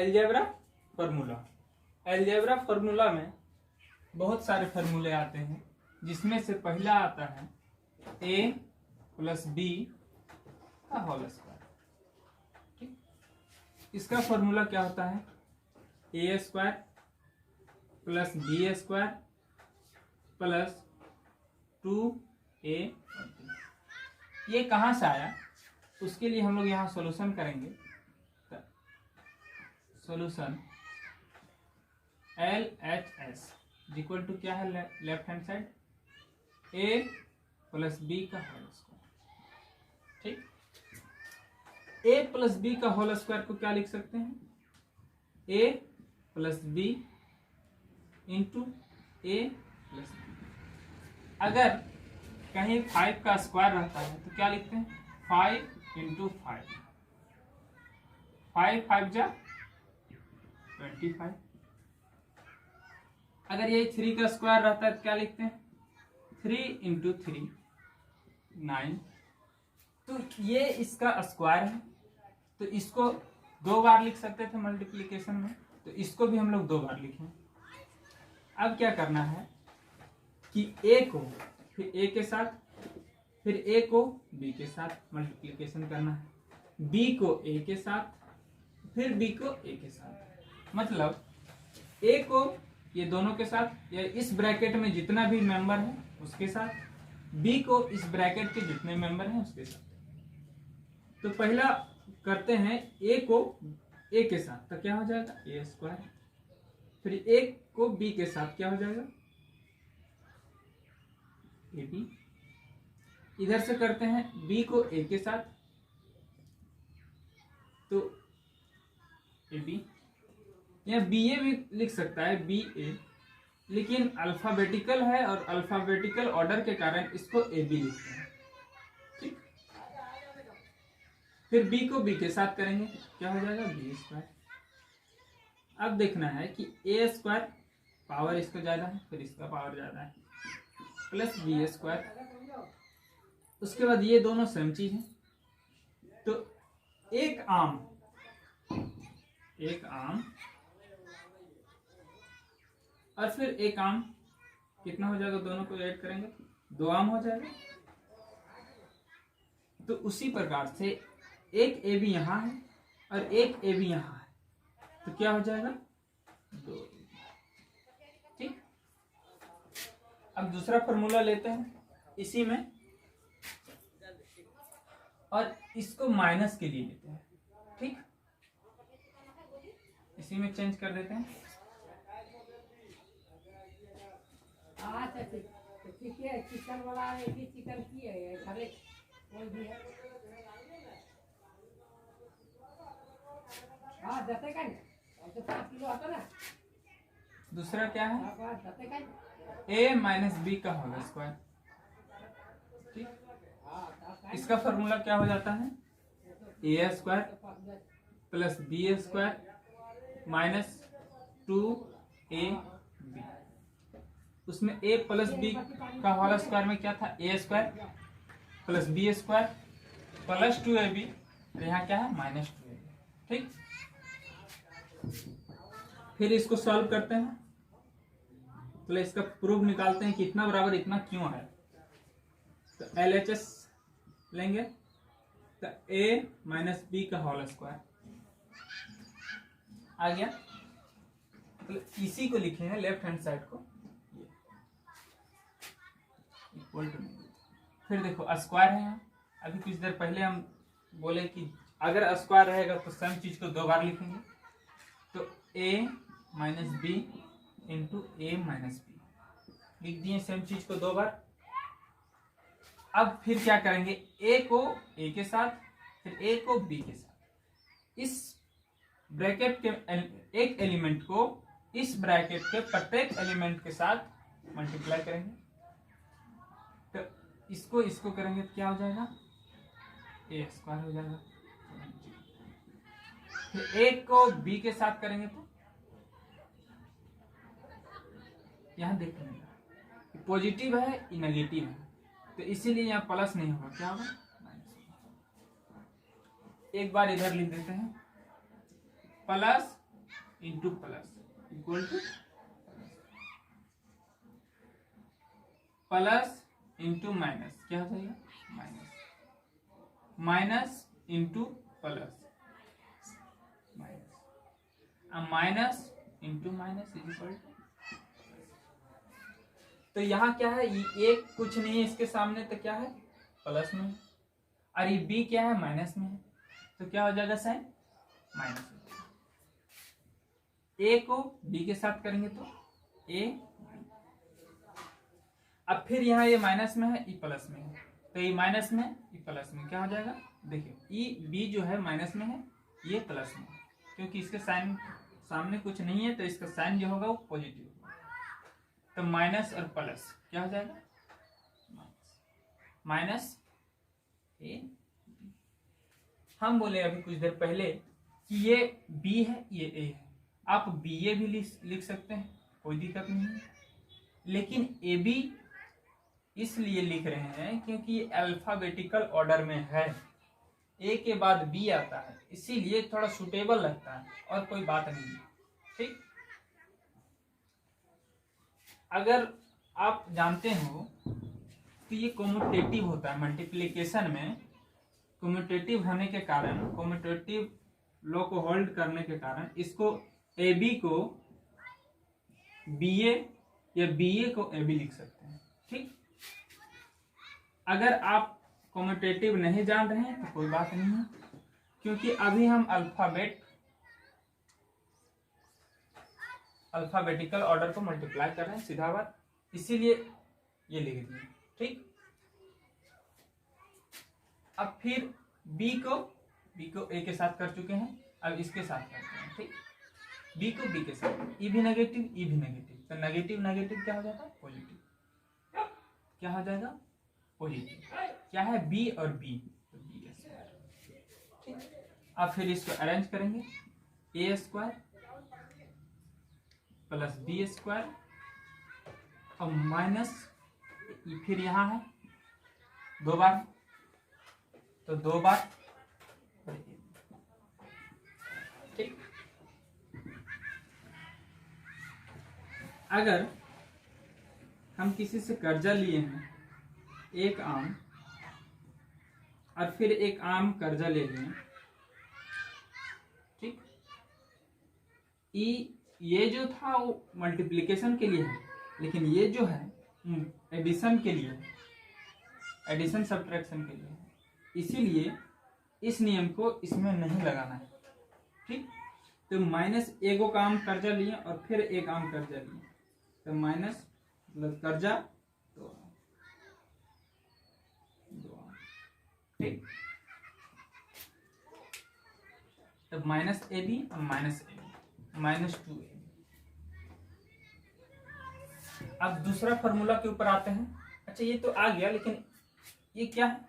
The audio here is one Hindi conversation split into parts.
Algebra formula. अलजेब्रा फार्मूला में बहुत सारे फार्मूले आते हैं, जिसमें से पहला आता है a प्लस बी का होल स्क्वायर। ठीक, इसका फार्मूला क्या होता है? A square plus B square plus 2a। ये कहाँ से आया? उसके लिए हम लोग यहाँ सॉल्यूशन करेंगे। सॉल्यूशन LHS इक्वल टू क्या है left hand side? a plus B का होल स्क्वायर। ठीक, a प्लस बी का होल स्क्वायर को क्या लिख सकते हैं? a plus b into a plus b. अगर कहीं 5 का स्क्वायर रहता है तो क्या लिखते हैं? 5 इंटू 5, 5 5 जा 25। अगर ये 3 का स्क्वायर रहता है तो क्या लिखते हैं? 3 इंटू 3 9। तो ये इसका स्क्वायर है, तो इसको 2 बार लिख सकते थे मल्टीप्लिकेशन में, तो इसको भी हम लोग 2 बार लिखें। अब क्या करना है कि a को फिर a के साथ, फिर a को b के साथ मल्टीप्लिकेशन करना है, b को a के साथ, फिर b को a के साथ। मतलब a को ये दोनों के साथ, या इस ब्रैकेट में जितना भी मेंबर है उसके साथ, b को इस ब्रैकेट के जितने मेंबर हैं उसके साथ। तो पहला करते हैं a को a के साथ, तो क्या हो जाएगा? a square. फिर a को b के साथ क्या हो जाएगा? ab। इधर से करते हैं b को a के साथ, तो ab। यहाँ ba भी लिख सकता है ba, लेकिन अल्फाबेटिकल है और अल्फाबेटिकल ऑर्डर के कारण इसको ab लिखते हैं। ठीक, फिर b को b के साथ करेंगे, क्या हो जाएगा? b square. अब देखना है कि a स्क्वायर पावर इसका ज्यादा है, फिर इसका पावर ज्यादा है, प्लस b स्क्वायर। उसके बाद ये दोनों सेम चीज है, तो एक आम और फिर एक आम कितना हो जाएगा? दोनों को ऐड करेंगे 2 आम हो जाएगा। तो उसी प्रकार से एक ए बी यहाँ है और एक ए बी यहाँ है, तो क्या हो जाएगा? 2। ठीक, अब दूसरा फॉर्मूला लेते हैं इसी में, और इसको माइनस के लिए लेते हैं। ठीक, इसी में चेंज कर देते हैं। चिकन वाला है कि चिकन की है? खरे कोई भी है? हाँ, जते का तो 5 किलो आता ना। दूसरा क्या है? जते का a माइनस बी का होल स्क्वायर। ठीक, इसका फॉर्मूला क्या हो जाता है? a square plus B square minus 2ab। उसमें a प्लस बी का होल स्क्वायर में क्या था? a square plus B square plus 2ab, और यहाँ क्या है? Minus 2ab। ठीक, फिर इसको सॉल्व करते हैं, तो इसका प्रूफ निकालते हैं कि इतना बराबर इतना क्यों है। तो LHS लेंगे, तो a माइनस बी का होल स्क्वायर आ गया। तो इसी को लिखे हैं लेफ्ट हैंड साइड को इक्वल टू। फिर देखो स्क्वायर है यहाँ, अभी कुछ देर पहले हम बोले कि अगर स्क्वायर रहेगा तो सेम चीज को 2 बार लिखेंगे, तो a minus b into a minus b लिख दिए सेम चीज को 2 बार। अब फिर क्या करेंगे? a को a के साथ, फिर a को b के साथ। इस ब्रैकेट के एक एलिमेंट को इस ब्रैकेट के प्रत्येक एलिमेंट के साथ मल्टीप्लाई करेंगे, तो इसको करेंगे तो क्या हो जाएगा? a स्क्वायर हो जाएगा। फिर a को b के साथ करेंगे तो यहां देखेंगे पॉजिटिव है या नेगेटिव है, तो इसीलिए यहाँ प्लस नहीं होगा, क्या होगा? माइनस। एक बार इधर लिख देते हैं, plus into plus equal to plus into minus क्या हो जाएगा, minus, minus into plus minus, minus into minus is equal to. तो यहाँ क्या है, ये एक कुछ नहीं है इसके सामने, तो क्या है प्लस में, और ये बी क्या है माइनस में है, तो क्या हो जाएगा साइन माइनस। ए को बी के साथ करेंगे तो ए, अब फिर यहाँ ये माइनस में है, ई प्लस में है, तो ये माइनस में ई प्लस में क्या हो जाएगा, देखिए ई बी जो है माइनस में है, ये प्लस में है, क्योंकि इसके साइन सामने कुछ नहीं है तो इसका साइन जो होगा वो पॉजिटिव होगा। तो माइनस और प्लस क्या हो जाएगा, माइनस ए। हम बोले अभी कुछ देर पहले कि ये बी है ये ए है, आप बी ए भी लिख सकते हैं, कोई दिक्कत नहीं है, लेकिन ए बी इसलिए लिख रहे हैं क्योंकि ये अल्फाबेटिकल ऑर्डर में है, ए के बाद बी आता है, इसीलिए थोड़ा सुटेबल लगता है और कोई बात नहीं है। ठीक, अगर आप जानते हो तो ये कम्यूटेटिव होता है, मल्टीप्लिकेशन में कम्यूटेटिव होने के कारण, कम्यूटेटिव लॉ को होल्ड करने के कारण इसको ए बी को बी ए या बी ए को ए बी लिख सकते हैं। ठीक, अगर आप कम्यूटेटिव नहीं जान रहे हैं तो कोई बात नहीं है, क्योंकि अभी हम अल्फाबेटिकल ऑर्डर को मल्टीप्लाई कर रहे हैं, सीधा बात, इसीलिए ये लिख दिए। ठीक, अब फिर बी को ए के साथ कर चुके हैं, अब इसके साथ करते हैं। ठीक, बी को बी के साथ, ई भी नेगेटिव ई भी नेगेटिव, तो नेगेटिव नेगेटिव क्या हो जाता है पॉजिटिव, क्या हो जाएगा पॉजिटिव, क्या है बी और बी, तो बी स्क्वायर। ठीक, अब फिर इसको अरेंज करेंगे, ए स्क्वायर प्लस बी स्क्वायर और माइनस, फिर यहाँ है दो बार, तो दो बार। ठीक, अगर हम किसी से कर्जा लिए हैं एक आम, और फिर एक आम कर्जा ले लिए, ठीक, ये जो था वो मल्टीप्लिकेशन के लिए है, लेकिन ये जो है एडिशन के लिए है, एडिशन सब्ट्रैक्शन के लिए है, इसीलिए इस नियम को इसमें नहीं लगाना है। ठीक, तो माइनस एगो का आम कर्जा लिए और फिर एक आम कर्जा लिए, तो माइनस प्लस कर्जा तो ठीक, तो माइनस ए बी और minus a b, minus 2a। अब दूसरा फॉर्मूला के ऊपर आते हैं। अच्छा ये तो आ गया, लेकिन ये क्या है,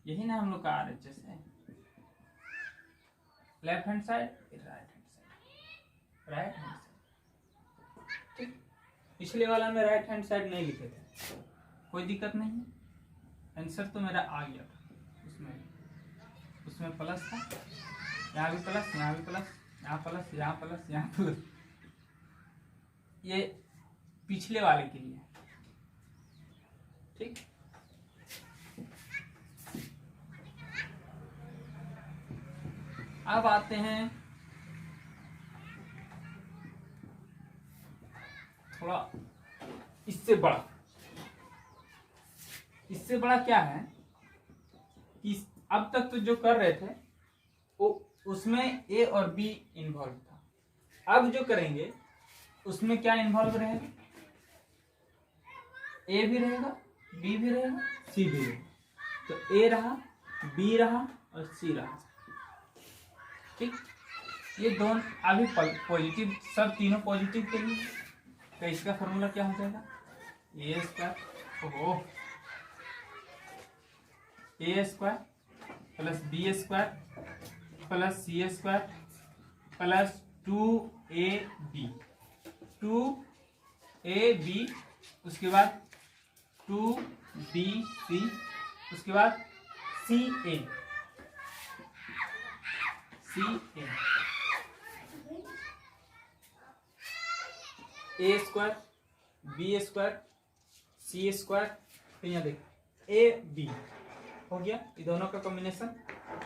यही ना हम लोग का RHS है, left hand side right hand side, right hand side. ठीक, पिछले वाला में राइट हैंड साइड नहीं लिखे थे, कोई दिक्कत नहीं है, आंसर तो मेरा आ गया था, उसमें प्लस था, यहाँ भी प्लस, यहाँ भी प्लस, यहाँ प्लस, यहाँ प्लस, यहाँ प्लस, ये पिछले वाले के लिए। ठीक, अब आते हैं थोड़ा इससे बड़ा। इससे बड़ा क्या है कि अब तक तो जो कर रहे थे वो उसमें ए और बी इन्वॉल्व था, अब जो करेंगे उसमें क्या इन्वॉल्व रहेगा, ए भी रहेगा, बी भी रहेगा, सी भी रहेगा, तो ए रहा, बी रहा और सी रहा। ठीक, ये दोनों अभी पॉजिटिव, सब तीनों पॉजिटिव के लिए, तो इसका फॉर्मूला क्या हो जाएगा, ए स्क्वायर, ओहो, A square plus B square plus C square plus 2ab, 2ab, उसके बाद 2bc, उसके बाद ca, A square B square C square, फिर यहाँ देख ए बी हो गया, ये दोनों का कॉम्बिनेशन,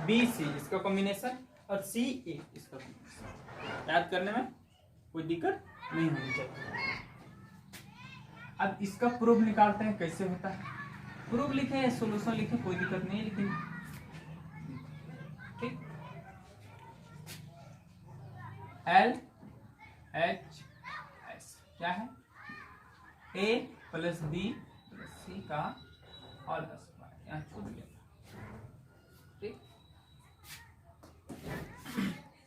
बी सी इसका कॉम्बिनेशन और सी ए इसका कॉम्बिनेशन। याद करने में कोई दिक्कत नहीं होनी चाहिए। अब इसका प्रूफ निकालते हैं, कैसे होता है प्रूफ लिखे या सोल्यूशन लिखे, कोई दिक्कत नहीं है, लेकिन ठीक। एल एच एस क्या है, ए प्लस बी प्लस सी का ऑल स्क्वायर, यहाँ छूट गया ठीक।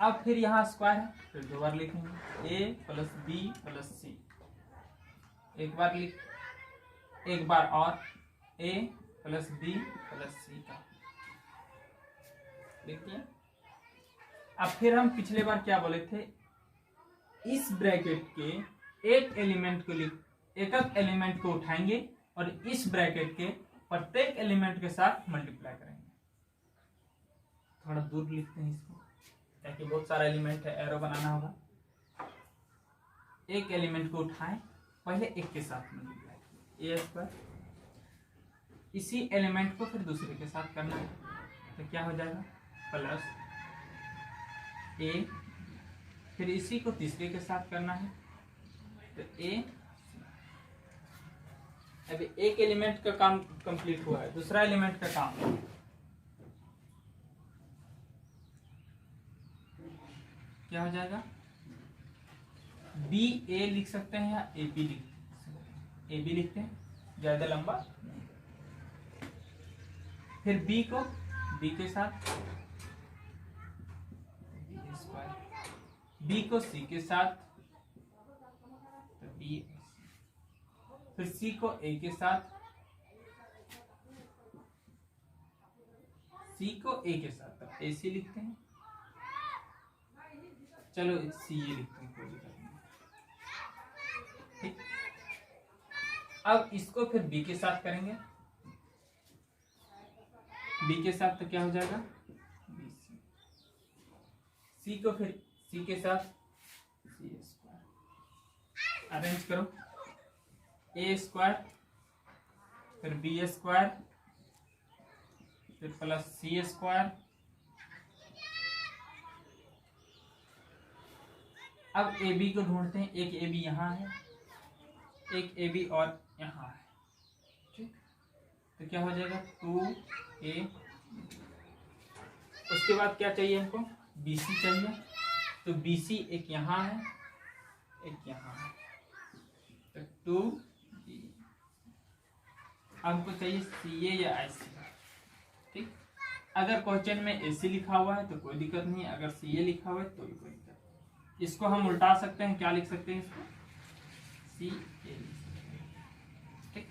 अब फिर यहाँ स्क्वायर है, फिर दो बार लिखेंगे ए प्लस बी प्लस सी, एक बार और ए प्लस बी प्लस सी का देखिए। अब फिर हम पिछले बार क्या बोले थे, इस ब्रैकेट के एक एलिमेंट को उठाएंगे और इस ब्रैकेट के प्रत्येक एलिमेंट के साथ मल्टीप्लाई करेंगे। थोड़ा दूर लिखते हैं इसको, ताकि बहुत सारा एलिमेंट है, एरो बनाना होगा। एक एलिमेंट को उठाएं, पहले एक के साथ मल्टीप्लाई ए स्क्वायर, इसी एलिमेंट को फिर दूसरे के साथ करना है, तो क्या हो जाएगा प्लस ए, फिर इसी को तीसरे के साथ करना है तो ए। अभी एक एलिमेंट का काम कंप्लीट हुआ है, दूसरा एलिमेंट का काम क्या हो जाएगा, बी ए लिख सकते हैं या ए बी लिखते हैं, ज्यादा लंबा। फिर बी को बी के साथ, बी को सी के साथ तो बी, फिर सी को ए के साथ, सी को ए के साथ तो ए सी लिखते हैं, चलो सी ए लिखते हैं, कोई दिक्कत नहीं ठीक। अब इसको फिर बी के साथ करेंगे, बी के साथ तो क्या हो जाएगा बी सी, सी को फिर सी के साथ सी स्क्वायर, अरेंज करो ए स्क्वायर फिर बी स्क्वायर फिर प्लस सी स्क्वायर। अब ए बी को ढूंढते हैं, एक ए बी यहाँ है, एक ए बी और यहाँ है ठीक, तो क्या हो जाएगा 2a। उसके बाद क्या चाहिए हमको, बी सी चाहिए, तो बी सी एक यहाँ है एक यहाँ है, तो 2b। हमको चाहिए सी ए या आई सी ठीक। अगर क्वेश्चन में ए सी लिखा हुआ है तो कोई दिक्कत नहीं है, अगर सी ए लिखा हुआ है तो भी कोई दिक्कत नहीं। इसको हम उल्टा सकते हैं, क्या लिख सकते हैं इसको, सी ए ठीक।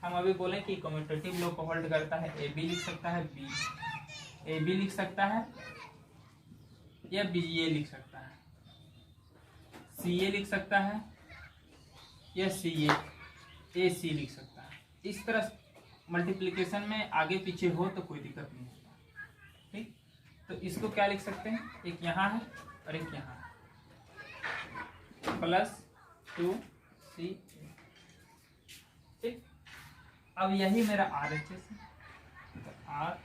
हम अभी बोले कि कम्यूटेटिव लॉ को होल्ड करता है, ए बी लिख सकता है, बी ए बी लिख सकता है या बी ए लिख सकता है, सी ए लिख सकता है या सी ए सी लिख सकता है। इस तरह मल्टीप्लिकेशन में आगे पीछे हो तो कोई दिक्कत नहीं होता ठीक। तो इसको क्या लिख सकते हैं, एक यहाँ है और एक यहाँ है, प्लस 2c ठीक। अब यही मेरा RHS है, तो R